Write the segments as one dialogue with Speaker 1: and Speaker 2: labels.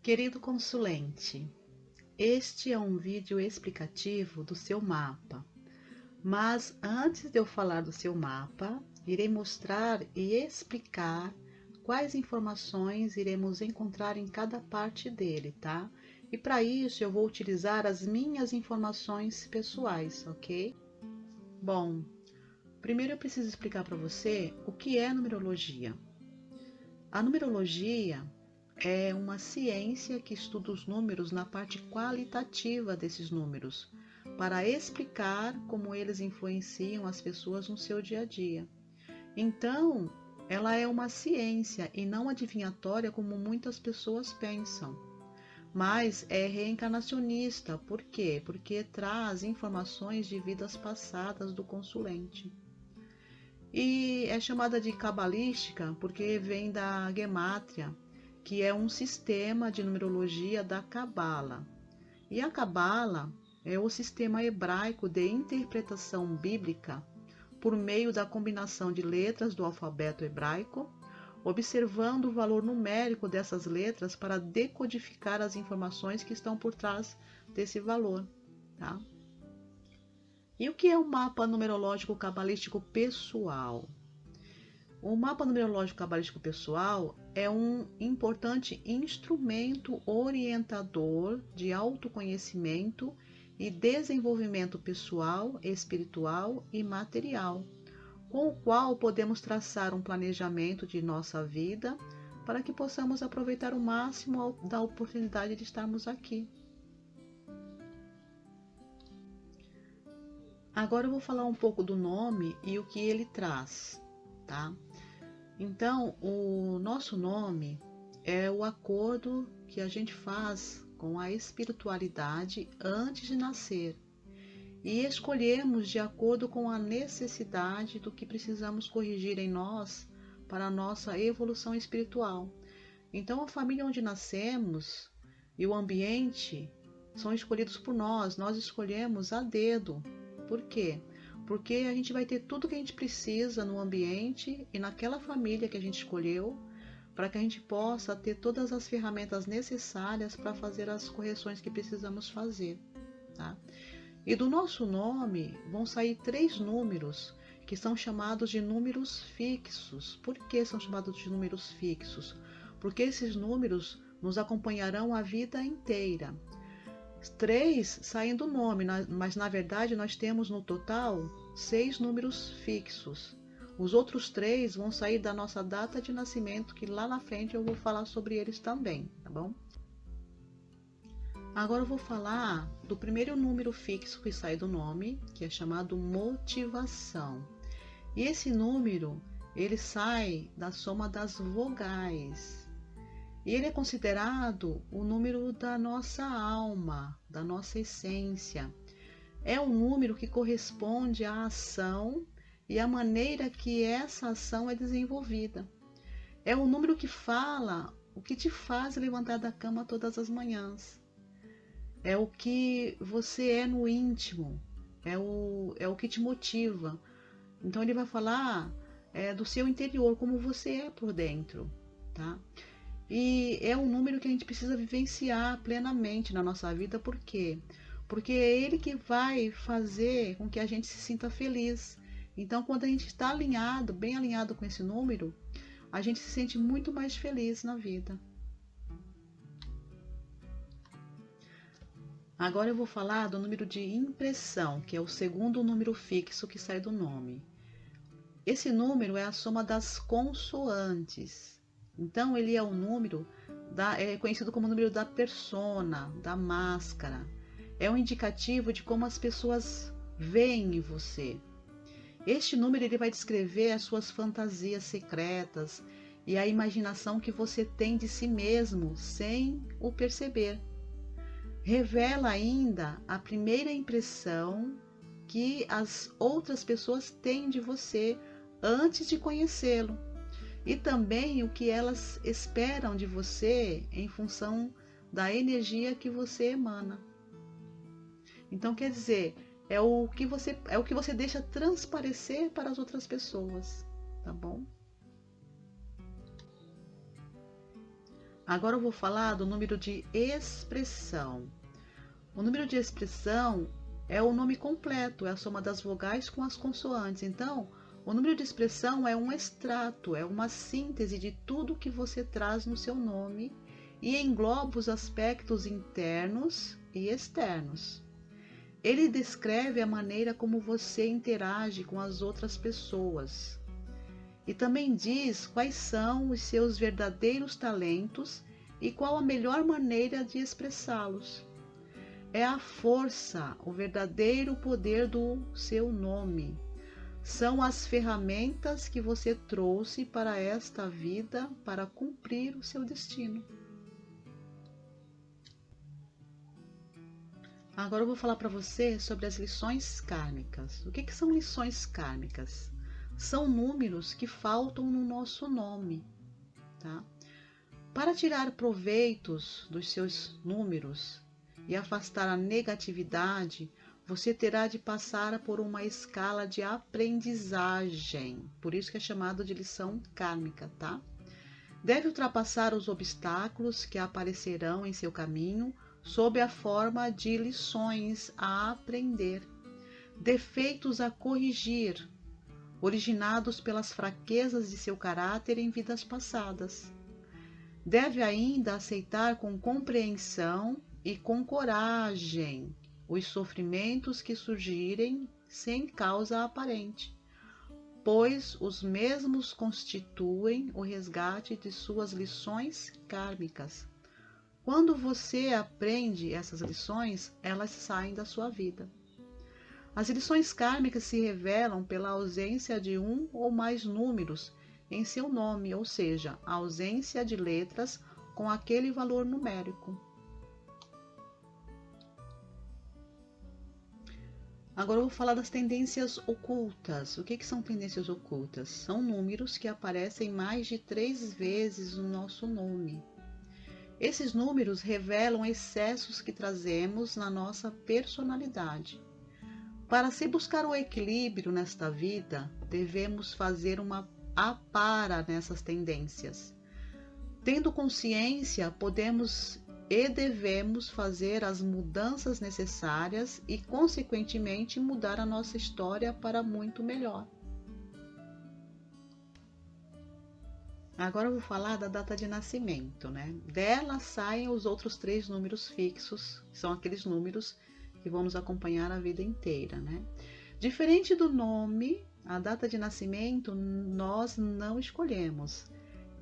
Speaker 1: Querido consulente, este é um vídeo explicativo do seu mapa, mas antes de eu falar do seu mapa, irei mostrar e explicar quais informações iremos encontrar em cada parte dele, tá? E para isso eu vou utilizar as minhas informações pessoais, ok? Bom, primeiro eu preciso explicar para você o que é numerologia. A numerologia é uma ciência que estuda os números na parte qualitativa desses números, para explicar como eles influenciam as pessoas no seu dia a dia. Então, ela é uma ciência e não adivinhatória como muitas pessoas pensam. Mas é reencarnacionista. Por quê? Porque traz informações de vidas passadas do consulente. E é chamada de cabalística porque vem da gemátria, que é um sistema de numerologia da Cabala. E a Cabala é o sistema hebraico de interpretação bíblica por meio da combinação de letras do alfabeto hebraico, observando o valor numérico dessas letras para decodificar as informações que estão por trás desse valor, tá? E o que é o mapa numerológico cabalístico pessoal? O mapa numerológico cabalístico pessoal é um importante instrumento orientador de autoconhecimento e desenvolvimento pessoal, espiritual e material, com o qual podemos traçar um planejamento de nossa vida para que possamos aproveitar o máximo da oportunidade de estarmos aqui. Agora eu vou falar um pouco do nome e o que ele traz, tá? Então, o nosso nome é o acordo que a gente faz com a espiritualidade antes de nascer e escolhemos de acordo com a necessidade do que precisamos corrigir em nós para a nossa evolução espiritual. Então, a família onde nascemos e o ambiente são escolhidos por nós escolhemos a dedo. Por quê? Porque a gente vai ter tudo que a gente precisa no ambiente e naquela família que a gente escolheu, para que a gente possa ter todas as ferramentas necessárias para fazer as correções que precisamos fazer, tá? E do nosso nome vão sair 3 números que são chamados de números fixos. Por que são chamados de números fixos? Porque esses números nos acompanharão a vida inteira. 3 saem do nome, mas na verdade nós temos no total 6 números fixos. Os outros 3 vão sair da nossa data de nascimento, que lá na frente eu vou falar sobre eles também, tá bom? Agora eu vou falar do primeiro número fixo que sai do nome, que é chamado motivação. E esse número, ele sai da soma das vogais. E ele é considerado o número da nossa alma, da nossa essência. É um número que corresponde à ação e à maneira que essa ação é desenvolvida. É um número que fala o que te faz levantar da cama todas as manhãs. É o que você é no íntimo, é o que te motiva. Então ele vai falar do seu interior, como você é por dentro, tá? E é um número que a gente precisa vivenciar plenamente na nossa vida. Por quê? Porque é ele que vai fazer com que a gente se sinta feliz. Então, quando a gente está alinhado, bem alinhado com esse número, a gente se sente muito mais feliz na vida. Agora eu vou falar do número de impressão, que é o segundo número fixo que sai do nome. Esse número é a soma das consoantes. Então, ele é o número, é conhecido como o número da persona, da máscara. É um indicativo de como as pessoas veem em você. Este número ele vai descrever as suas fantasias secretas e a imaginação que você tem de si mesmo sem o perceber. Revela ainda a primeira impressão que as outras pessoas têm de você antes de conhecê-lo. E também o que elas esperam de você em função da energia que você emana. Então, quer dizer, é o que você deixa transparecer para as outras pessoas, tá bom? Agora eu vou falar do número de expressão. O número de expressão é o nome completo, é a soma das vogais com as consoantes. Então, o número de expressão é um extrato, é uma síntese de tudo que você traz no seu nome e engloba os aspectos internos e externos. Ele descreve a maneira como você interage com as outras pessoas. E também diz quais são os seus verdadeiros talentos e qual a melhor maneira de expressá-los. É a força, o verdadeiro poder do seu nome. São as ferramentas que você trouxe para esta vida para cumprir o seu destino. Agora eu vou falar para você sobre as lições kármicas. O que são lições kármicas? São números que faltam no nosso nome, tá? Para tirar proveitos dos seus números e afastar a negatividade, você terá de passar por uma escala de aprendizagem. Por isso que é chamado de lição kármica, tá? Deve ultrapassar os obstáculos que aparecerão em seu caminho sob a forma de lições a aprender, defeitos a corrigir, originados pelas fraquezas de seu caráter em vidas passadas. Deve ainda aceitar com compreensão e com coragem os sofrimentos que surgirem sem causa aparente, pois os mesmos constituem o resgate de suas lições kármicas. Quando você aprende essas lições, elas saem da sua vida. As lições kármicas se revelam pela ausência de um ou mais números em seu nome, ou seja, a ausência de letras com aquele valor numérico. Agora eu vou falar das tendências ocultas. O que são tendências ocultas? São números que aparecem mais de 3 vezes no nosso nome. Esses números revelam excessos que trazemos na nossa personalidade. Para se buscar o equilíbrio nesta vida, devemos fazer uma apara nessas tendências. Tendo consciência, podemos e devemos fazer as mudanças necessárias e, consequentemente, mudar a nossa história para muito melhor. Agora eu vou falar da data de nascimento, né? Dela saem os outros 3 números fixos, que são aqueles números que vão nos acompanhar a vida inteira, né? Diferente do nome, a data de nascimento nós não escolhemos.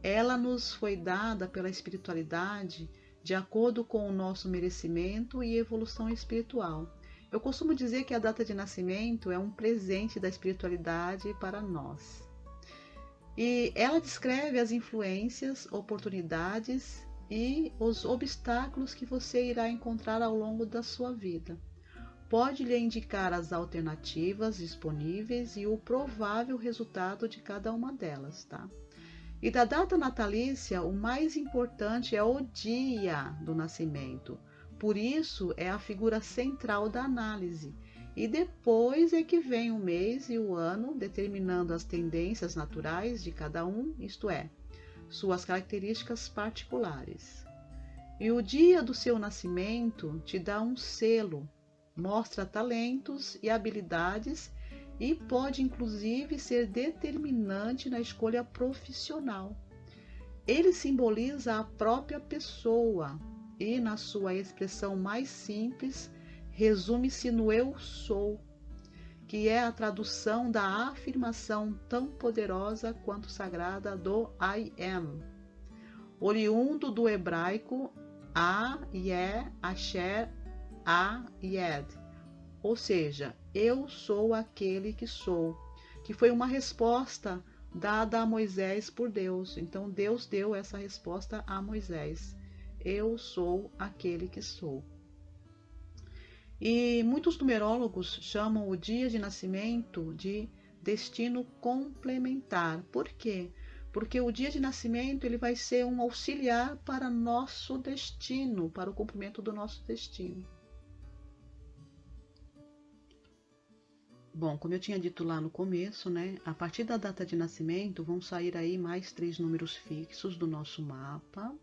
Speaker 1: Ela nos foi dada pela espiritualidade de acordo com o nosso merecimento e evolução espiritual. Eu costumo dizer que a data de nascimento é um presente da espiritualidade para nós. E ela descreve as influências, oportunidades e os obstáculos que você irá encontrar ao longo da sua vida. Pode lhe indicar as alternativas disponíveis e o provável resultado de cada uma delas, tá? E da data natalícia, o mais importante é o dia do nascimento. Por isso, é a figura central da análise. E depois é que vem o mês e o ano, determinando as tendências naturais de cada um, isto é, suas características particulares. E o dia do seu nascimento te dá um selo, mostra talentos e habilidades e pode inclusive ser determinante na escolha profissional. Ele simboliza a própria pessoa e, na sua expressão mais simples, resume-se no eu sou, que é a tradução da afirmação tão poderosa quanto sagrada do I am, oriundo do hebraico A, Ye, Asher, A, Yed, ou seja, eu sou aquele que sou, que foi uma resposta dada a Moisés por Deus. Então Deus deu essa resposta a Moisés. Eu sou aquele que sou. E muitos numerólogos chamam o dia de nascimento de destino complementar. Por quê? Porque o dia de nascimento ele vai ser um auxiliar para nosso destino, para o cumprimento do nosso destino. Bom, como eu tinha dito lá no começo, né? A partir da data de nascimento vão sair aí mais 3 números fixos do nosso mapa.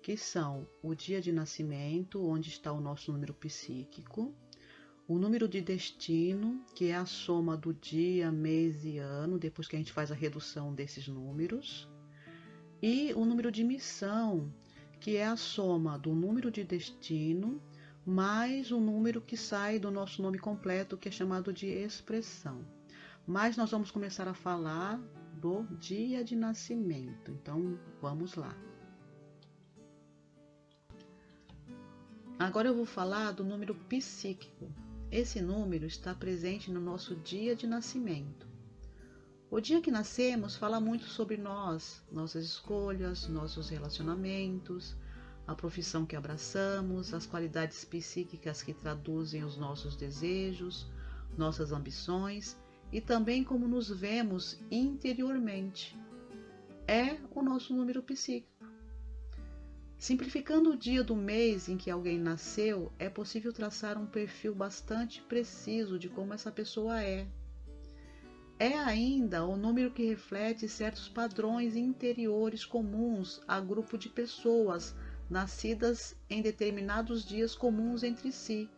Speaker 1: que são o dia de nascimento, onde está o nosso número psíquico, o número de destino, que é a soma do dia, mês e ano, depois que a gente faz a redução desses números, e o número de missão, que é a soma do número de destino mais o número que sai do nosso nome completo, que é chamado de expressão. Mas nós vamos começar a falar do dia de nascimento. Então, vamos lá. Agora eu vou falar do número psíquico. Esse número está presente no nosso dia de nascimento. O dia que nascemos fala muito sobre nós, nossas escolhas, nossos relacionamentos, a profissão que abraçamos, as qualidades psíquicas que traduzem os nossos desejos, nossas ambições e também como nos vemos interiormente. É o nosso número psíquico. Simplificando o dia do mês em que alguém nasceu, é possível traçar um perfil bastante preciso de como essa pessoa é. É ainda o número que reflete certos padrões interiores comuns a grupo de pessoas nascidas em determinados dias comuns entre si.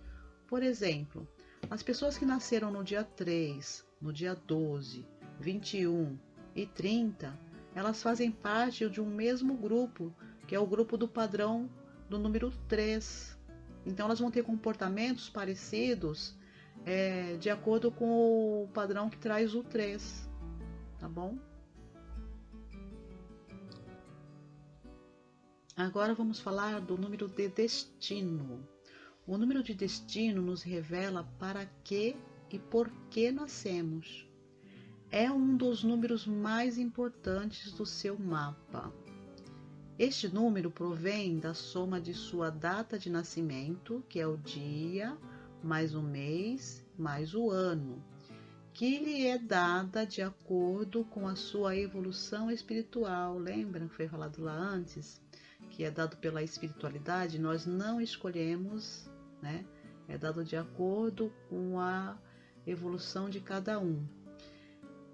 Speaker 1: Por exemplo, as pessoas que nasceram no dia 3, no dia 12, 21 e 30, elas fazem parte de um mesmo grupo, que é o grupo do padrão do número 3. Então elas vão ter comportamentos parecidos de acordo com o padrão que traz o 3, tá bom? Agora vamos falar do número de destino. O número de destino nos revela para que e por que nascemos. É um dos números mais importantes do seu mapa. Este número provém da soma de sua data de nascimento, que é o dia, mais o mês, mais o ano, que lhe é dada de acordo com a sua evolução espiritual. Lembra que foi falado lá antes? Que é dado pela espiritualidade, nós não escolhemos, né? É dado de acordo com a evolução de cada um.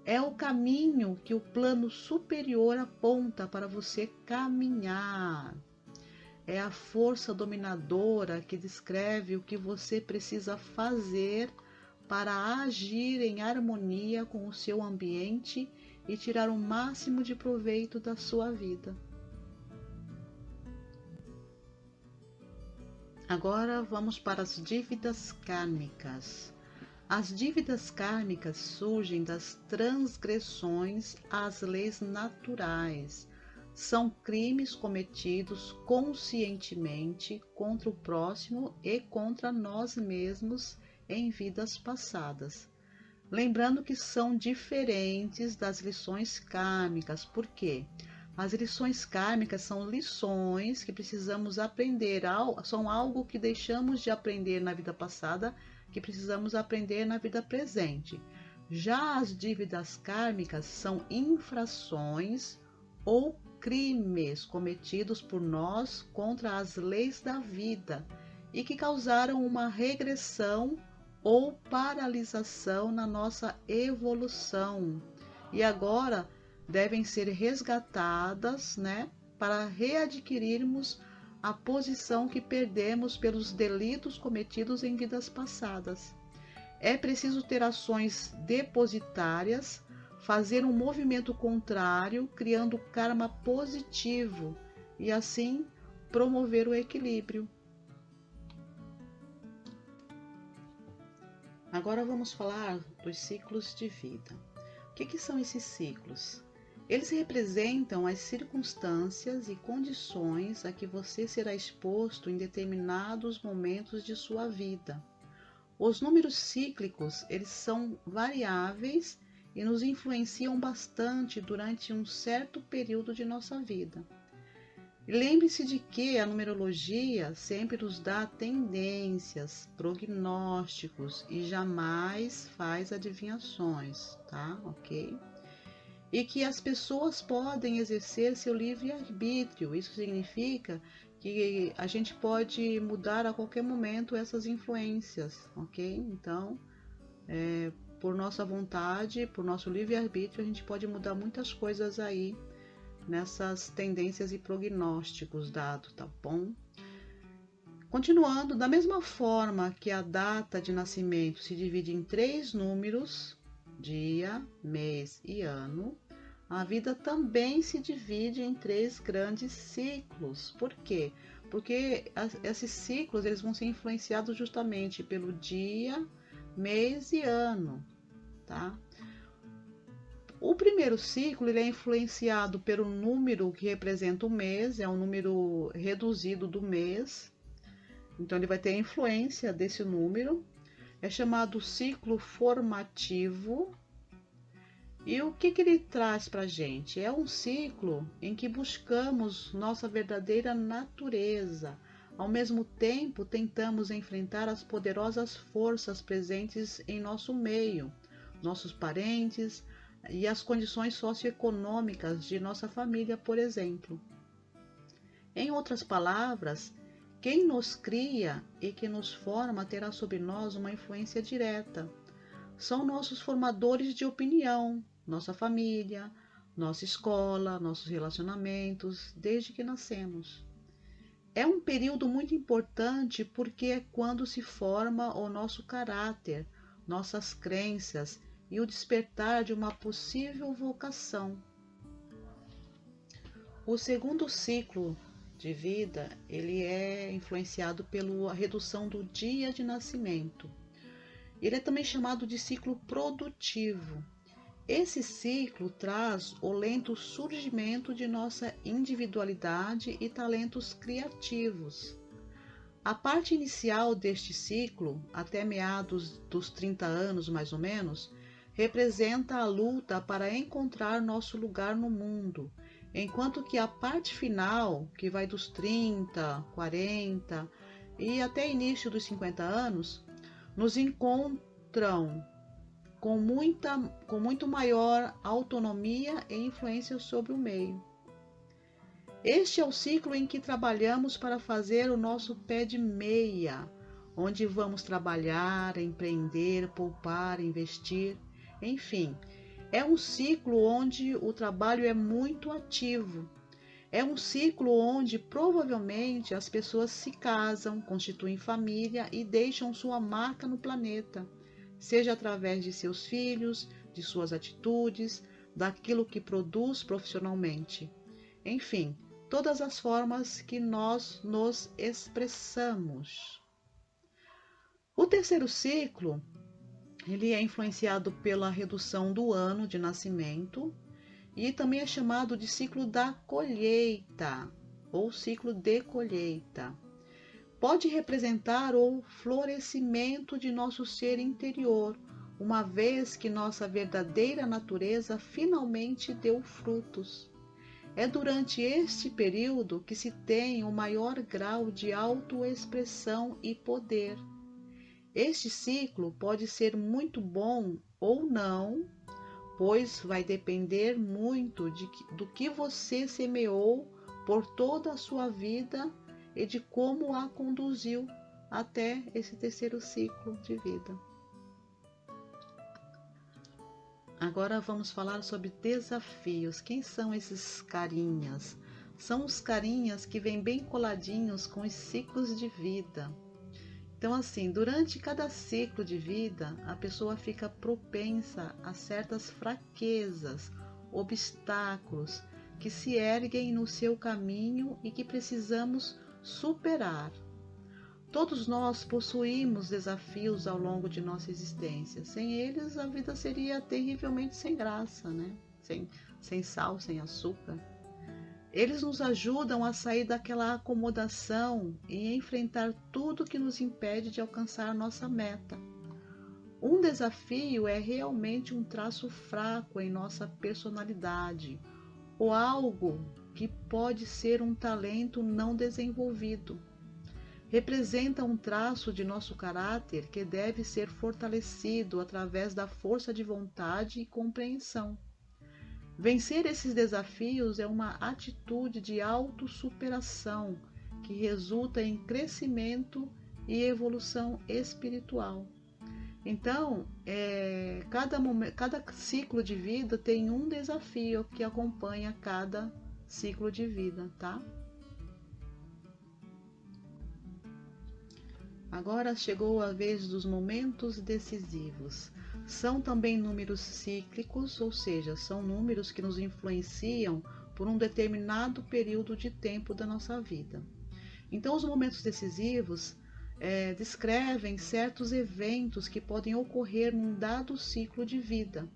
Speaker 1: É o caminho que o plano superior aponta para você caminhar. É a força dominadora que descreve o que você precisa fazer para agir em harmonia com o seu ambiente e tirar o máximo de proveito da sua vida. Agora vamos para as dívidas kármicas. As dívidas kármicas surgem das transgressões às leis naturais. São crimes cometidos conscientemente contra o próximo e contra nós mesmos em vidas passadas. Lembrando que são diferentes das lições kármicas, por quê? As lições kármicas são lições que precisamos aprender, são algo que deixamos de aprender na vida passada, que precisamos aprender na vida presente. Já as dívidas kármicas são infrações ou crimes cometidos por nós contra as leis da vida e que causaram uma regressão ou paralisação na nossa evolução. E agora devem ser resgatadas, né, para readquirirmos a posição que perdemos pelos delitos cometidos em vidas passadas. É preciso ter ações depositárias, fazer um movimento contrário, criando karma positivo e assim promover o equilíbrio. Agora vamos falar dos ciclos de vida. O que são esses ciclos? Eles representam as circunstâncias e condições a que você será exposto em determinados momentos de sua vida. Os números cíclicos, eles são variáveis e nos influenciam bastante durante um certo período de nossa vida. Lembre-se de que a numerologia sempre nos dá tendências, prognósticos e jamais faz adivinhações, tá? Ok? E que as pessoas podem exercer seu livre-arbítrio. Isso significa que a gente pode mudar a qualquer momento essas influências, ok? Então, por nossa vontade, por nosso livre-arbítrio, a gente pode mudar muitas coisas aí nessas tendências e prognósticos dados, tá bom? Continuando, da mesma forma que a data de nascimento se divide em 3 números, dia, mês e ano, a vida também se divide em 3 grandes ciclos. Por quê? Porque esses ciclos eles vão ser influenciados justamente pelo dia, mês e ano, tá? O primeiro ciclo ele é influenciado pelo número que representa o mês, é um número reduzido do mês, então ele vai ter a influência desse número, é chamado ciclo formativo. E o que ele traz para a gente? É um ciclo em que buscamos nossa verdadeira natureza, ao mesmo tempo tentamos enfrentar as poderosas forças presentes em nosso meio, nossos parentes e as condições socioeconômicas de nossa família, por exemplo. Em outras palavras, quem nos cria e que nos forma terá sobre nós uma influência direta. São nossos formadores de opinião, nossa família, nossa escola, nossos relacionamentos, desde que nascemos. É um período muito importante porque é quando se forma o nosso caráter, nossas crenças e o despertar de uma possível vocação. O segundo ciclo de vida, ele é influenciado pela redução do dia de nascimento. Ele é também chamado de ciclo produtivo. Esse ciclo traz o lento surgimento de nossa individualidade e talentos criativos. A parte inicial deste ciclo, até meados dos 30 anos mais ou menos, representa a luta para encontrar nosso lugar no mundo, enquanto que a parte final, que vai dos 30, 40 e até início dos 50 anos, nos encontram com muito maior autonomia e influência sobre o meio. Este é o ciclo em que trabalhamos para fazer o nosso pé de meia, onde vamos trabalhar, empreender, poupar, investir, enfim. É um ciclo onde o trabalho é muito ativo. É um ciclo onde provavelmente as pessoas se casam, constituem família e deixam sua marca no planeta, seja através de seus filhos, de suas atitudes, daquilo que produz profissionalmente. Enfim, todas as formas que nós nos expressamos. O terceiro ciclo, ele é influenciado pela redução do ano de nascimento e também é chamado de ciclo da colheita ou ciclo de colheita. Pode representar o florescimento de nosso ser interior, uma vez que nossa verdadeira natureza finalmente deu frutos. É durante este período que se tem o maior grau de autoexpressão e poder. Este ciclo pode ser muito bom ou não, pois vai depender muito do que você semeou por toda a sua vida e de como a conduziu até esse terceiro ciclo de vida. Agora vamos falar sobre desafios. Quem são esses carinhas? São os carinhas que vêm bem coladinhos com os ciclos de vida. Então, assim, durante cada ciclo de vida, a pessoa fica propensa a certas fraquezas, obstáculos que se erguem no seu caminho e que precisamos superar. Todos nós possuímos desafios ao longo de nossa existência. Sem eles, a vida seria terrivelmente sem graça, né? Sem sal, sem açúcar. Eles nos ajudam a sair daquela acomodação e enfrentar tudo que nos impede de alcançar nossa meta. Um desafio é realmente um traço fraco em nossa personalidade, ou algo que pode ser um talento não desenvolvido. Representa um traço de nosso caráter que deve ser fortalecido através da força de vontade e compreensão. Vencer esses desafios é uma atitude de autossuperação que resulta em crescimento e evolução espiritual. Então, cada ciclo de vida tem um desafio que acompanha cada ciclo de vida, tá? Agora chegou a vez dos momentos decisivos. São também números cíclicos, ou seja, são números que nos influenciam por um determinado período de tempo da nossa vida. Então, os momentos decisivos descrevem certos eventos que podem ocorrer num dado ciclo de vida.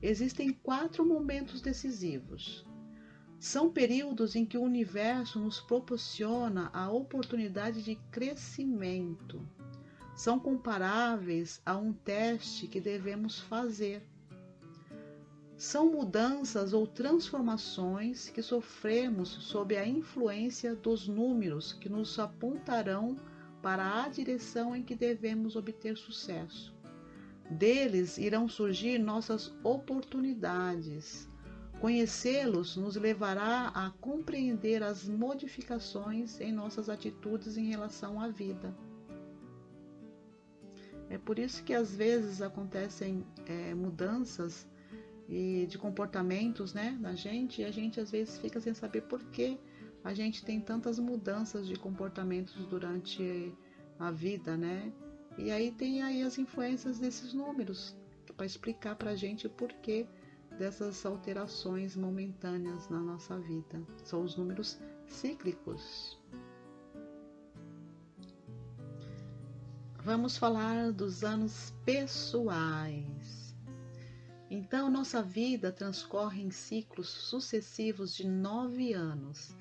Speaker 1: Existem 4 momentos decisivos. São períodos em que o universo nos proporciona a oportunidade de crescimento. São comparáveis a um teste que devemos fazer. São mudanças ou transformações que sofremos sob a influência dos números que nos apontarão para a direção em que devemos obter sucesso. Deles irão surgir nossas oportunidades. Conhecê-los nos levará a compreender as modificações em nossas atitudes em relação à vida. É por isso que às vezes acontecem mudanças de comportamentos, né, na gente, e a gente às vezes fica sem saber por que a gente tem tantas mudanças de comportamentos durante a vida, né? E aí tem aí as influências desses números para explicar para a gente o porquê dessas alterações momentâneas na nossa vida. São os números cíclicos. Vamos falar dos anos pessoais. Então, nossa vida transcorre em ciclos sucessivos de 9 anos.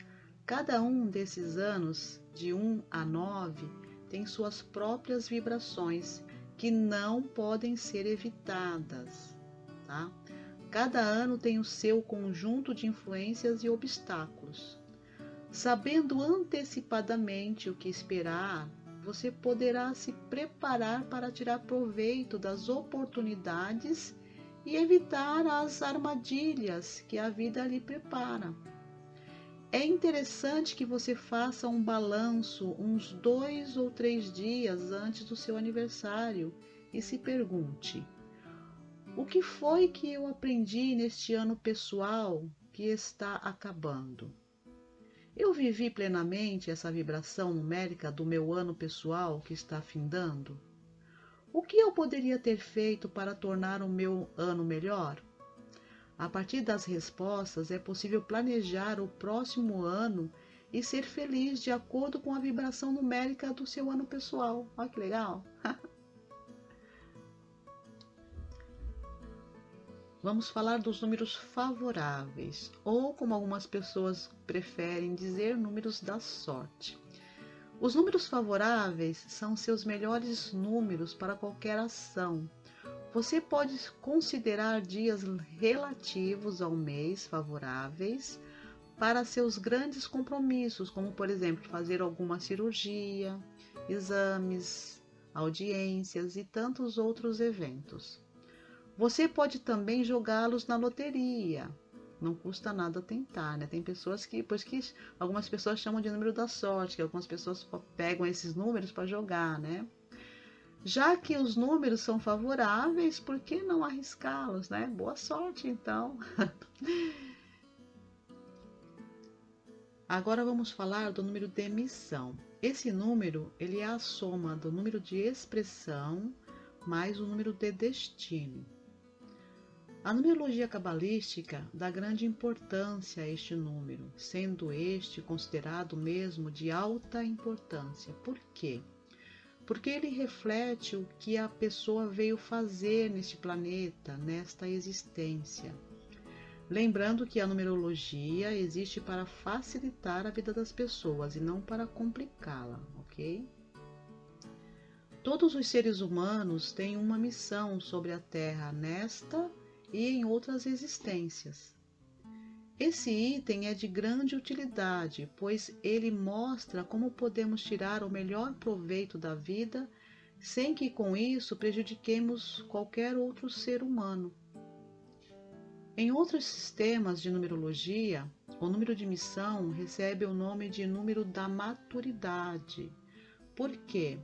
Speaker 1: Cada um desses anos, de 1 a 9, tem suas próprias vibrações que não podem ser evitadas, tá? Cada ano tem o seu conjunto de influências e obstáculos. Sabendo antecipadamente o que esperar, você poderá se preparar para tirar proveito das oportunidades e evitar as armadilhas que a vida lhe prepara. É interessante que você faça um balanço uns 2 ou 3 dias antes do seu aniversário e se pergunte: o que foi que eu aprendi neste ano pessoal que está acabando? Eu vivi plenamente essa vibração numérica do meu ano pessoal que está findando? O que eu poderia ter feito para tornar o meu ano melhor? A partir das respostas, é possível planejar o próximo ano e ser feliz de acordo com a vibração numérica do seu ano pessoal. Olha que legal! Vamos falar dos números favoráveis, ou como algumas pessoas preferem dizer, números da sorte. Os números favoráveis são seus melhores números para qualquer ação. Você pode considerar dias relativos ao mês favoráveis para seus grandes compromissos, como por exemplo fazer alguma cirurgia, exames, audiências e tantos outros eventos. Você pode também jogá-los na loteria. Não custa nada tentar, né? Tem pessoas que algumas pessoas chamam de número da sorte, que algumas pessoas pegam esses números para jogar, né? Já que os números são favoráveis, por que não arriscá-los, né? Boa sorte, então. Agora vamos falar do número de emissão. Esse número, ele é a soma do número de expressão mais o número de destino. A numerologia cabalística dá grande importância a este número, sendo este considerado mesmo de alta importância. Por quê? Porque ele reflete o que a pessoa veio fazer neste planeta, nesta existência. Lembrando que a numerologia existe para facilitar a vida das pessoas e não para complicá-la, ok? Todos os seres humanos têm uma missão sobre a Terra nesta e em outras existências. Esse item é de grande utilidade, pois ele mostra como podemos tirar o melhor proveito da vida sem que com isso prejudiquemos qualquer outro ser humano. Em outros sistemas de numerologia, o número de missão recebe o nome de número da maturidade. Por quê?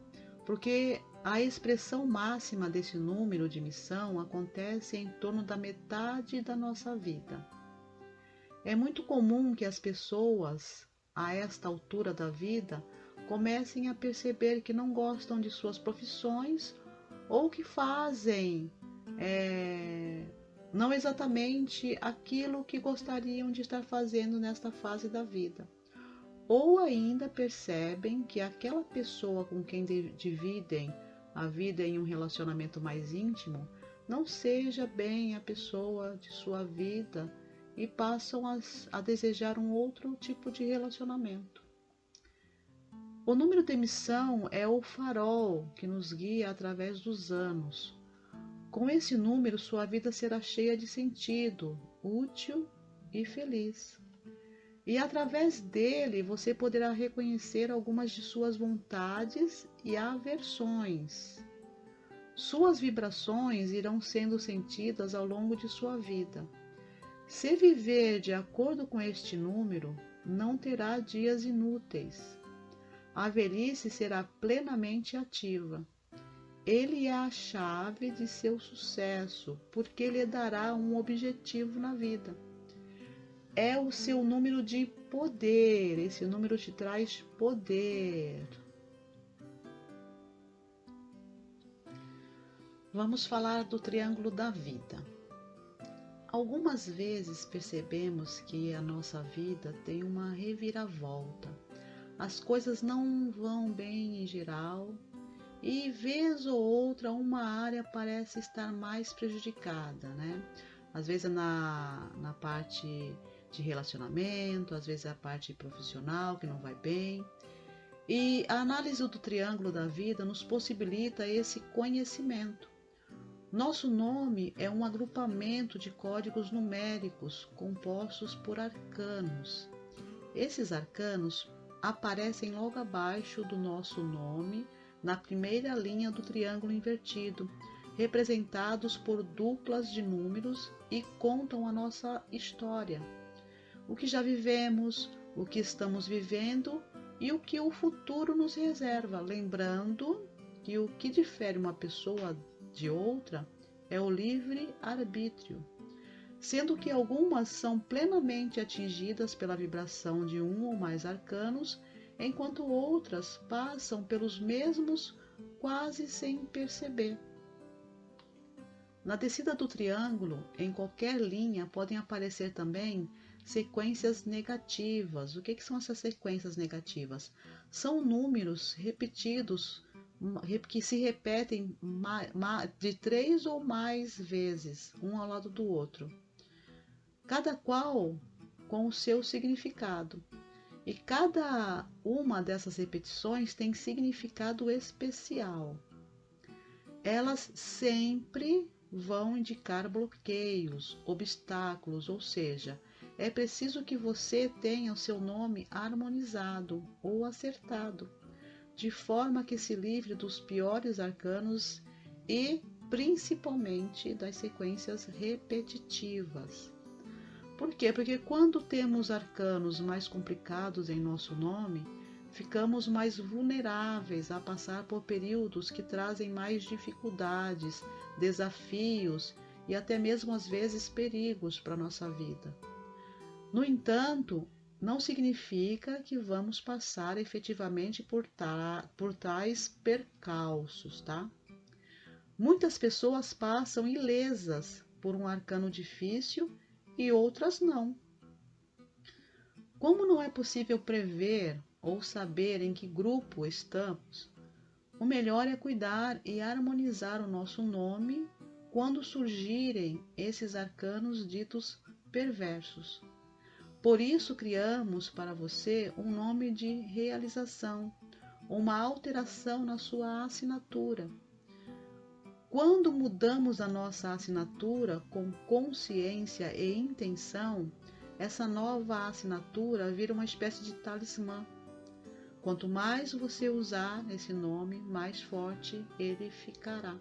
Speaker 1: Porque a expressão máxima desse número de missão acontece em torno da metade da nossa vida. É muito comum que as pessoas, a esta altura da vida, comecem a perceber que não gostam de suas profissões ou que fazem é, não exatamente aquilo que gostariam de estar fazendo nesta fase da vida. Ou ainda percebem que aquela pessoa com quem dividem a vida em um relacionamento mais íntimo não seja bem a pessoa de sua vida e passam a desejar um outro tipo de relacionamento. O número de emissão é o farol que nos guia através dos anos. Com esse número, sua vida será cheia de sentido, útil e feliz. E através dele você poderá reconhecer algumas de suas vontades e aversões. Suas vibrações irão sendo sentidas ao longo de sua vida. Se viver de acordo com este número, não terá dias inúteis. A velhice será plenamente ativa. Ele é a chave de seu sucesso, porque lhe dará um objetivo na vida. É o seu número de poder. Esse número te traz poder. Vamos falar do triângulo da vida. Algumas vezes percebemos que a nossa vida tem uma reviravolta. As coisas não vão bem em geral e, vez ou outra, uma área parece estar mais prejudicada, né? Às vezes na parte de relacionamento, às vezes a parte profissional que não vai bem. E a análise do triângulo da vida nos possibilita esse conhecimento. Nosso nome é um agrupamento de códigos numéricos compostos por arcanos. Esses arcanos aparecem logo abaixo do nosso nome, na primeira linha do triângulo invertido, representados por duplas de números e contam a nossa história. O que já vivemos, o que estamos vivendo e o que o futuro nos reserva, lembrando que o que difere uma pessoa de outra é o livre-arbítrio, sendo que algumas são plenamente atingidas pela vibração de um ou mais arcanos, enquanto outras passam pelos mesmos quase sem perceber. Na descida do triângulo, em qualquer linha, podem aparecer também sequências negativas. O que são essas sequências negativas? São números repetidos que se repetem de 3 ou mais vezes, um ao lado do outro, cada qual com o seu significado. E cada uma dessas repetições tem significado especial. Elas sempre vão indicar bloqueios, obstáculos, ou seja, é preciso que você tenha o seu nome harmonizado ou acertado, de forma que se livre dos piores arcanos e principalmente das sequências repetitivas. Por quê? Porque quando temos arcanos mais complicados em nosso nome, ficamos mais vulneráveis a passar por períodos que trazem mais dificuldades, desafios e até mesmo às vezes perigos para a nossa vida. No entanto, não significa que vamos passar efetivamente por tais percalços, tá? Muitas pessoas passam ilesas por um arcano difícil e outras não. Como não é possível prever ou saber em que grupo estamos, o melhor é cuidar e harmonizar o nosso nome quando surgirem esses arcanos ditos perversos. Por isso criamos para você um nome de realização, uma alteração na sua assinatura. Quando mudamos a nossa assinatura com consciência e intenção, essa nova assinatura vira uma espécie de talismã. Quanto mais você usar esse nome, mais forte ele ficará.